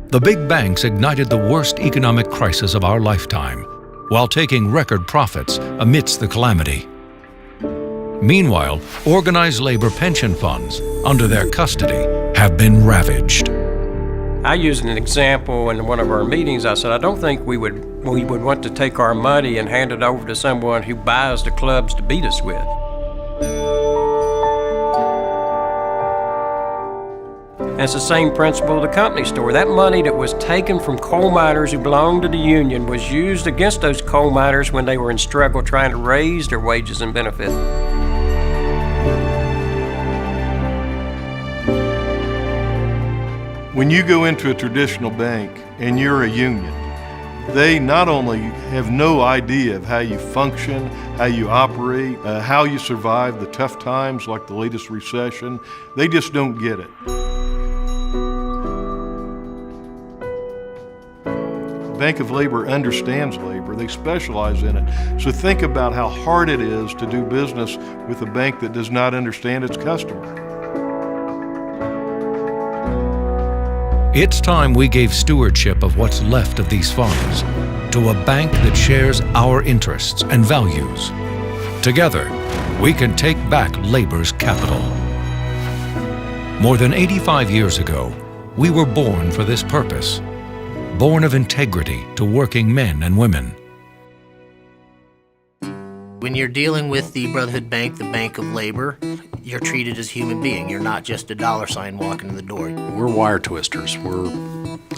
The big banks ignited the worst economic crisis of our lifetime, while taking record profits amidst the calamity. Meanwhile, organized labor pension funds, under their custody, have been ravaged. I used an example in one of our meetings. I said, I don't think we would want to take our money and hand it over to someone who buys the clubs to beat us with. And it's the same principle of the company store. That money that was taken from coal miners who belonged to the union was used against those coal miners when they were in struggle trying to raise their wages and benefits. When you go into a traditional bank and you're a union, they not only have no idea of how you function, how you operate, how you survive the tough times like the latest recession, they just don't get it. Bank of Labor understands labor. They specialize in it. So think about how hard it is to do business with a bank that does not understand its customer. It's time we gave stewardship of what's left of these funds to a bank that shares our interests and values. Together, we can take back labor's capital. More than 85 years ago, we were born for this purpose. Born of integrity to working men and women. When you're dealing with the Brotherhood Bank, the Bank of Labor, you're treated as a human being. You're not just a dollar sign walking in the door. We're wire twisters. We're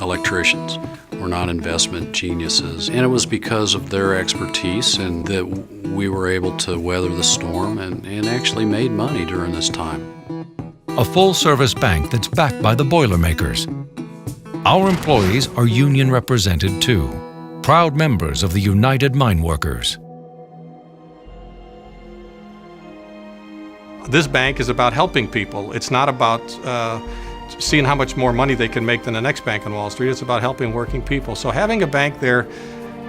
electricians. We're not investment geniuses. And it was because of their expertise and that we were able to weather the storm and actually made money during this time. A full-service bank that's backed by the Boilermakers. Our employees are union represented too, proud members of the United Mine Workers. This bank is about helping people. It's not about seeing how much more money they can make than the next bank on Wall Street. It's about helping working people. So having a bank there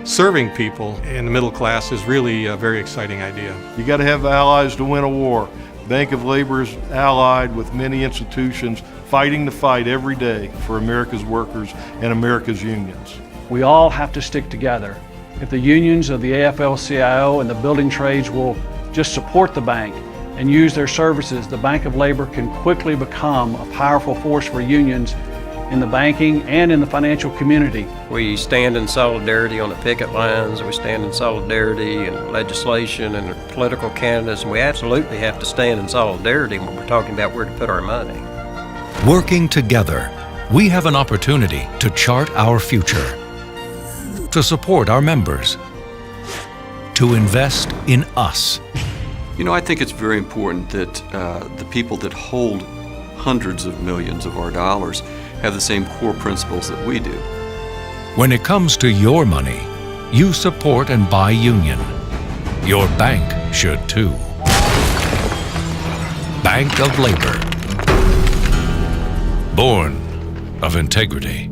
serving people in the middle class is really a very exciting idea. You got to have allies to win a war. Bank of Labor is allied with many institutions fighting the fight every day for America's workers and America's unions. We all have to stick together. If the unions of the AFL-CIO and the building trades will just support the bank and use their services, the Bank of Labor can quickly become a powerful force for unions in the banking and in the financial community. We stand in solidarity on the picket lines, we stand in solidarity in legislation and political candidates, and we absolutely have to stand in solidarity when we're talking about where to put our money. Working together, we have an opportunity to chart our future, to support our members, to invest in us. You know, I think it's very important that the people that hold hundreds of millions of our dollars have the same core principles that we do. When it comes to your money, you support and buy union. Your bank should too. Bank of Labor. Born of integrity.